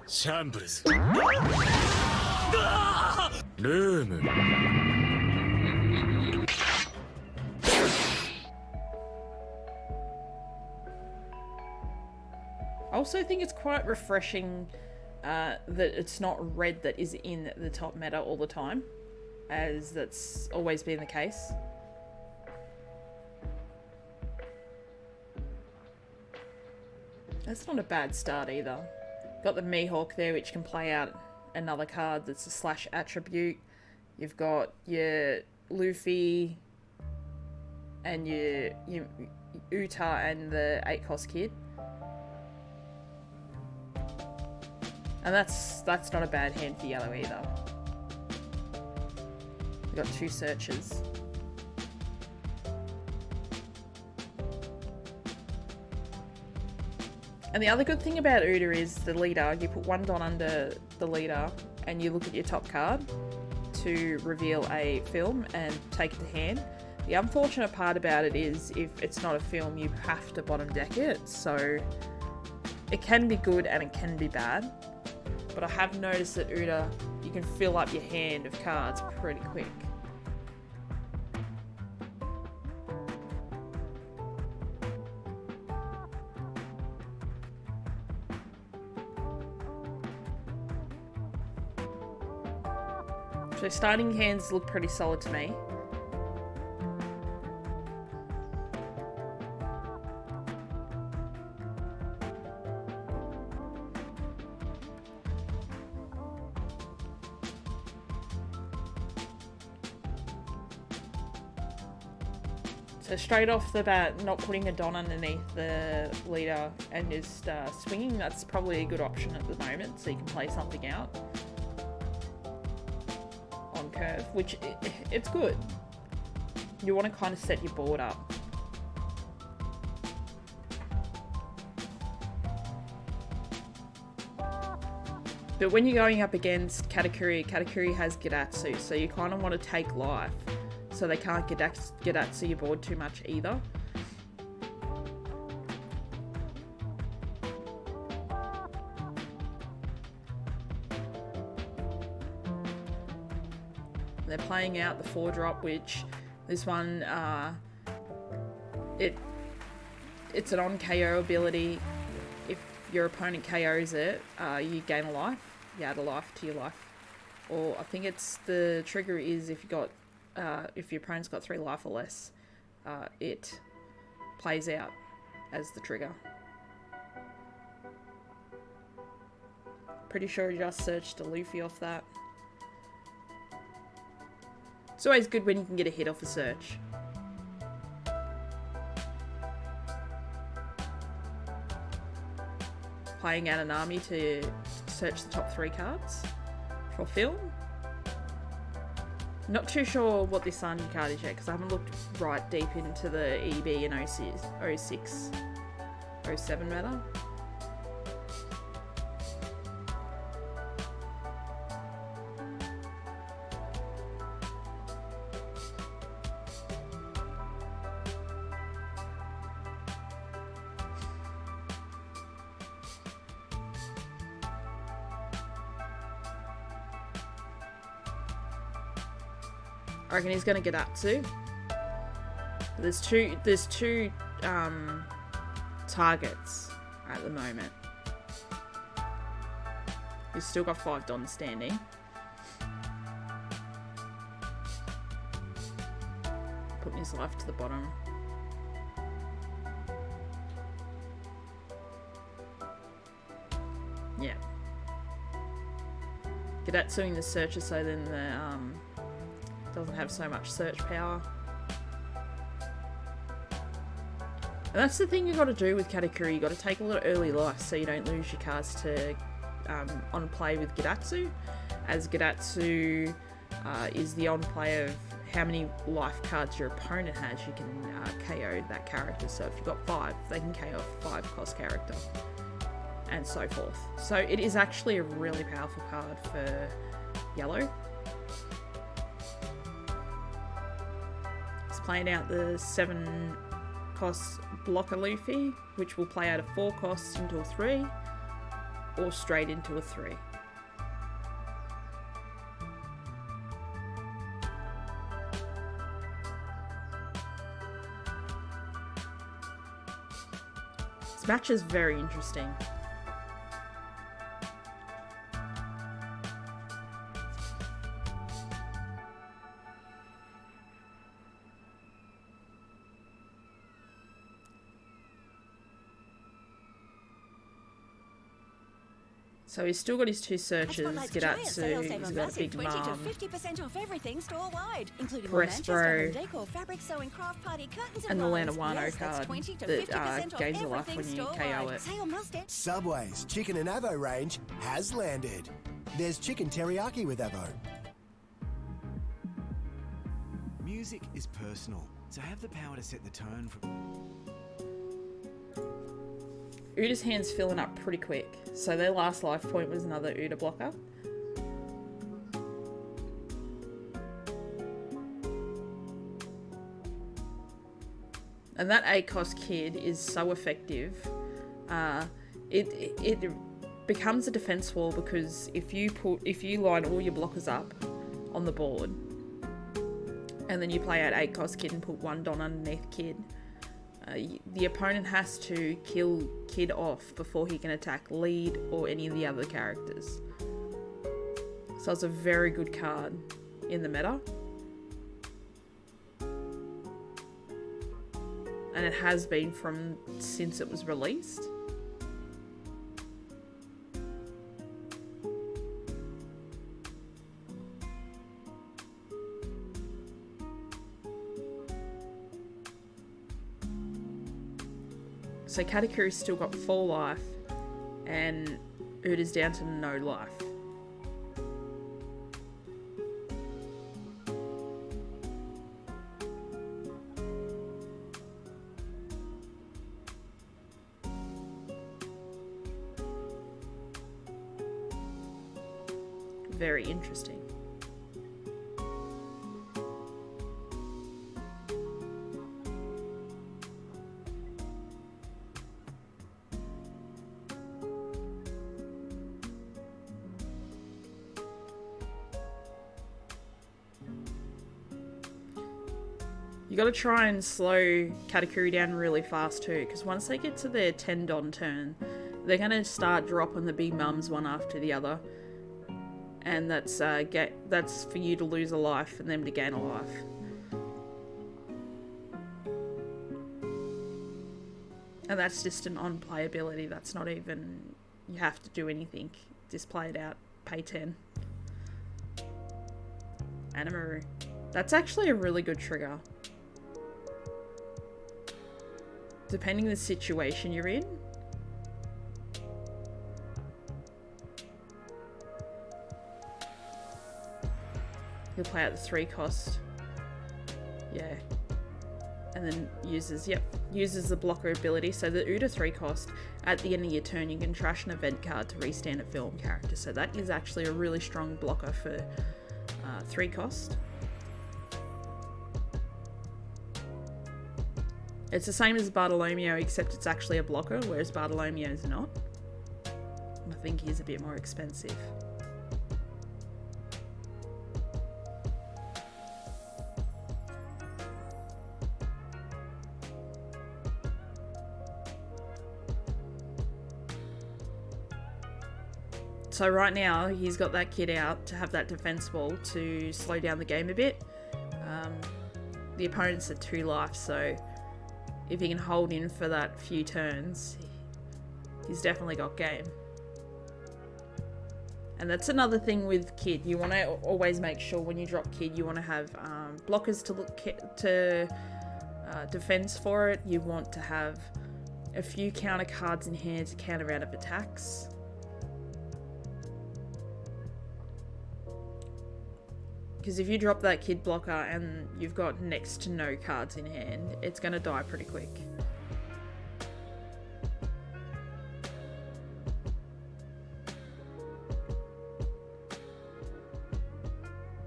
シャンブルズルーム I also think it's quite refreshing that it's not red that is in the top meta all the time, as that's always been the case. That's not a bad start either. Got the Mihawk there, which can play out another card that's a slash attribute. You've got your Luffy and your UTA and the 8-cost kid. And that's not a bad hand for yellow either. We've got 2 searches. And the other good thing about UTA is the leader. You put 1 dot under the leader and you look at your top card to reveal a film and take it to hand. The unfortunate part about it is if it's not a film, you have to bottom deck it. So it can be good and it can be bad. But I have noticed that UTA, you can fill up your hand of cards pretty quick. So starting hands look pretty solid to me. So straight off the bat, not putting a Don underneath the leader and just swinging, that's probably a good option at the moment, so you can play something out on curve, which it's good. You want to kind of set your board up. But when you're going up against Katakuri, Katakuri has Gidatsu, so you kind of want to take life. So they can't Gidatsu your board too much either. They're playing out the 4-drop, which this one, it's an on-KO ability. If your opponent KOs it, you gain a life. You add a life to your life. Or I think it's the trigger is if you got if your opponent's got 3 life or less, it plays out as the trigger. Pretty sure you just searched a Luffy off that. It's always good when you can get a hit off a search. Playing out an army to search the top 3 cards for film. Not too sure what this Sanji card is yet because I haven't looked right deep into the EB in 06, 07 rather. I reckon he's going to Gidatsu. There's two targets at the moment. He's still got 5 dons standing. Putting his life to the bottom. Yeah. Gidatsuing the searcher so then the doesn't have so much search power. And that's the thing you got to do with Katakuri. You got to take a lot of early life so you don't lose your cards to on play with Gidatsu, as Gidatsu is the on play of how many life cards your opponent has. You can KO that character. So if you've got 5, they can KO a 5-cost character, and so forth. So it is actually a really powerful card for yellow. Playing out the 7 cost blocker Luffy, which will play out of 4 costs into a 3, or straight into a 3. This match is very interesting. So he's still got his 2 searches, Gidatsu, he's got a big mum, Prespro, and the Land of Wano card that gains a life when you KO it. Subway's Chicken and Avo range has landed. There's chicken teriyaki with Avo. Music is personal, so have the power to set the tone for... Uta's hand's filling up pretty quick, so their last life point was another Uta blocker. And that 8-cost kid is so effective. It becomes a defense wall because if you line all your blockers up on the board, and then you play out 8-cost kid and put 1 Don underneath kid, the opponent has to kill kid off before he can attack lead or any of the other characters. So it's a very good card in the meta. And it has been since it was released. So Katakuri's still got 4 life, and Uta's down to no life. Very interesting. You gotta try and slow Katakuri down really fast too, because once they get to their 10 Don turn, they're gonna start dropping the big mums one after the other, and that's for you to lose a life and them to gain a life. And that's just an on-playability. That's not even you have to do anything. Just play it out. Pay 10. Animaru. That's actually a really good trigger. Depending on the situation you're in. He'll play out the 3 cost. Yeah. And then uses the blocker ability. So the Uta 3 cost, at the end of your turn you can trash an event card to restand a film character. So that is actually a really strong blocker for 3 cost. It's the same as Bartolomeo, except it's actually a blocker, whereas Bartolomeo's not. I think he's a bit more expensive. So right now, he's got that kid out to have that defense wall to slow down the game a bit. The opponent's at 2 life, so if he can hold in for that few turns, he's definitely got game. And that's another thing with kid. You want to always make sure when you drop kid, you want to have blockers to look to defense for it. You want to have a few counter cards in hand to counter out of attacks. Because if you drop that kid blocker and you've got next to no cards in hand, it's going to die pretty quick.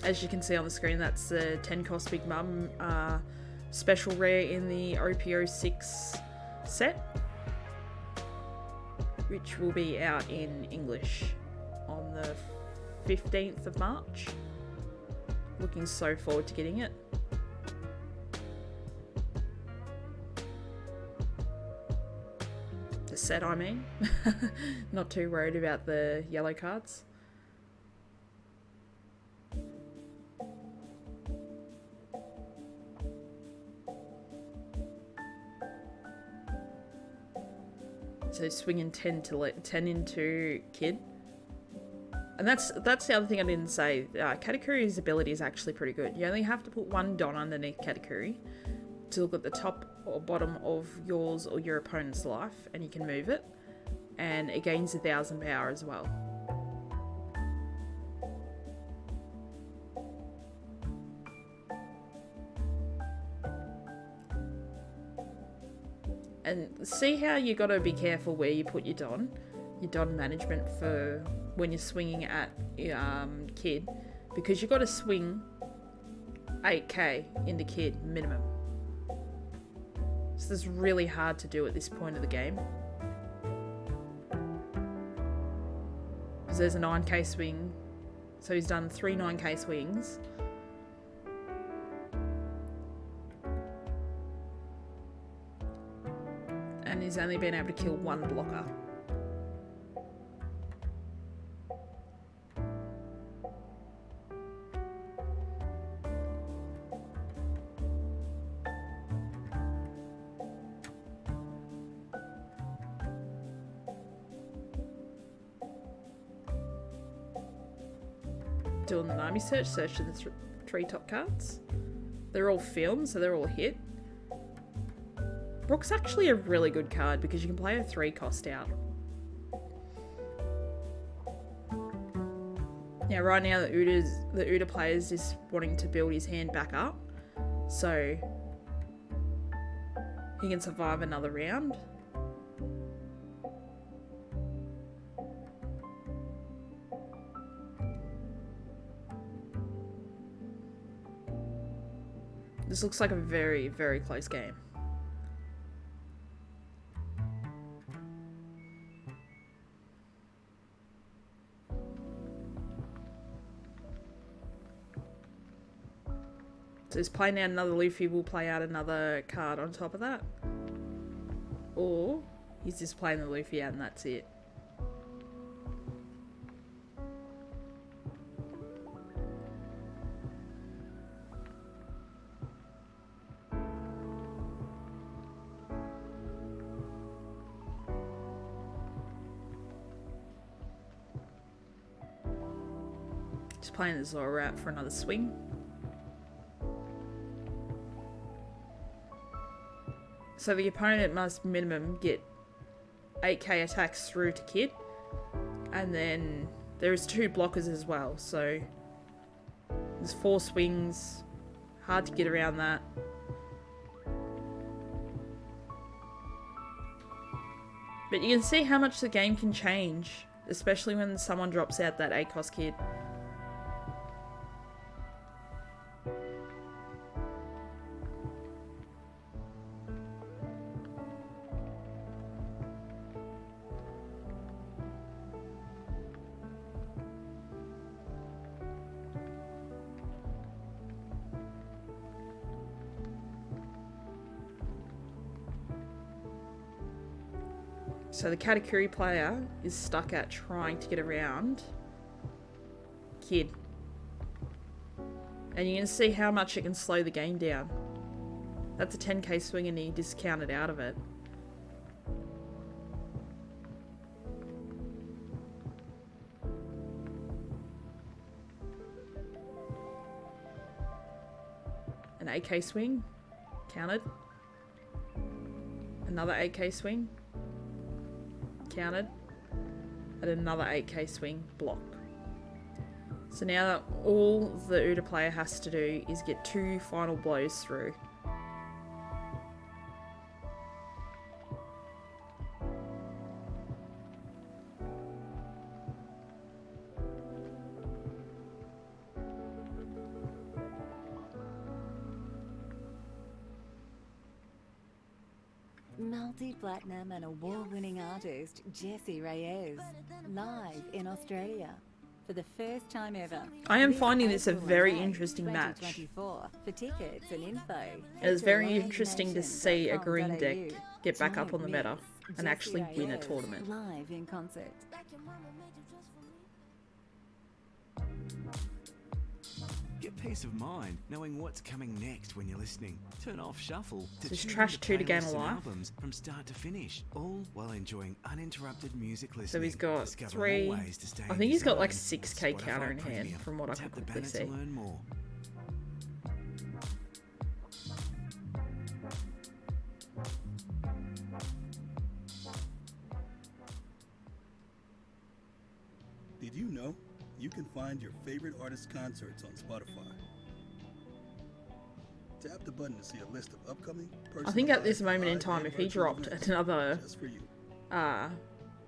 As you can see on the screen, that's the 10 cost Big Mum special rare in the OPO6 set, which will be out in English on the 15th of March. Looking so forward to getting it. The set, I mean. Not too worried about the yellow cards. So swinging 10 into Kid. And that's the other thing I didn't say. Katakuri's ability is actually pretty good. You only have to put one Don underneath Katakuri to look at the top or bottom of yours or your opponent's life, and you can move it. And it gains 1,000 power as well. And see how you got to be careful where you put your Don management for when you're swinging at Kid, because you've got to swing 8k into Kid minimum. So this is really hard to do at this point of the game. Because there's a 9k swing, so he's done 3 9k swings. And he's only been able to kill one blocker. Doing the Nami search for the 3 top cards. They're all filmed, so they're all hit. Brook's actually a really good card because you can play a 3 cost out. Now right now the UTA player's just wanting to build his hand back up so he can survive another round. This looks like a very, very close game. So he's playing out another Luffy, will play out another card on top of that. Or he's just playing the Luffy out and that's it. Just playing the Zoro out for another swing. So the opponent must minimum get 8k attacks through to Kid. And then there's 2 blockers as well. So there's 4 swings. Hard to get around that. But you can see how much the game can change. Especially when someone drops out that ACOS Kid. So the Katakuri player is stuck at trying to get around Kid. And you can see how much it can slow the game down. That's a 10k swing and he discounted out of it. An 8k swing, counted. Another 8k swing, counted, and another 8k swing, block. So now that all the UTA player has to do is get 2 final blows through. multi-platinum and award-winning artist Jessie Reyes, live in Australia. For the first time ever. I am this finding this a April very 8th, interesting match. 2024. For tickets and info, It is head to very interesting to see a green livenation.com.au. deck get back up on the meta and Jessie actually win a Reyes tournament. live in concert. Get peace of mind knowing what's coming next when you're listening. Turn off shuffle to Just tune trash into 2 to gain a playlists and life. albums from start to finish, all while enjoying uninterrupted music listening. So he's got Discover 3. more ways to stay I in think the he's got like zone. 6k Spotify counter in hand Premium. from what I Tap could the quickly banner see. to learn more. Did you know you can find your favorite artist concerts on Spotify? Tap the button to see a list of upcoming. I think at this personalized moment in live time, and if he virtual dropped events another just for you.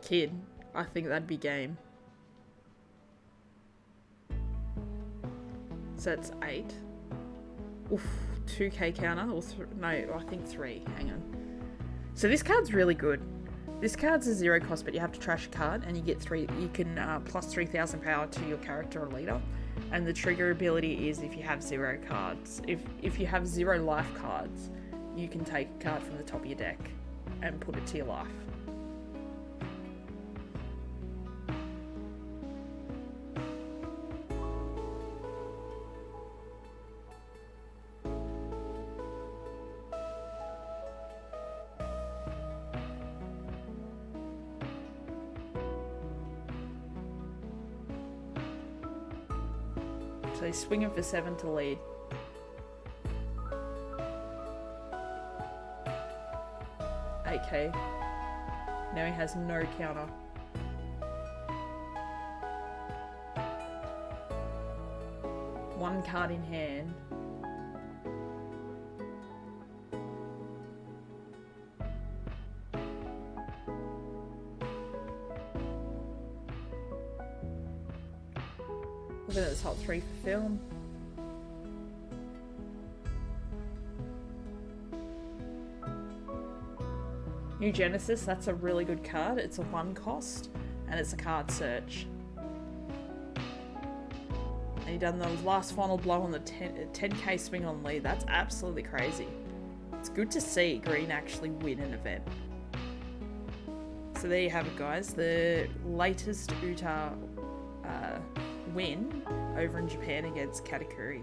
kid, I think that'd be game. So that's 8. Oof, 2k counter, or no, I think 3. Hang on. So this card's really good. This card's a 0 cost, but you have to trash a card, and you get 3. You can plus 3,000 power to your character or leader, and the trigger ability is if you have 0 cards. If you have 0 life cards, you can take a card from the top of your deck and put it to your life. So he's swinging for 7 to lead. $8k. Now he has no counter. One card in hand. Look at this top 3 for film. New Genesis, that's a really good card. It's a 1 cost, and it's a card search. And he done the last final blow on the 10k swing on lead. That's absolutely crazy. It's good to see Green actually win an event. So there you have it, guys. The latest UTA win over in Japan against KATAKURI.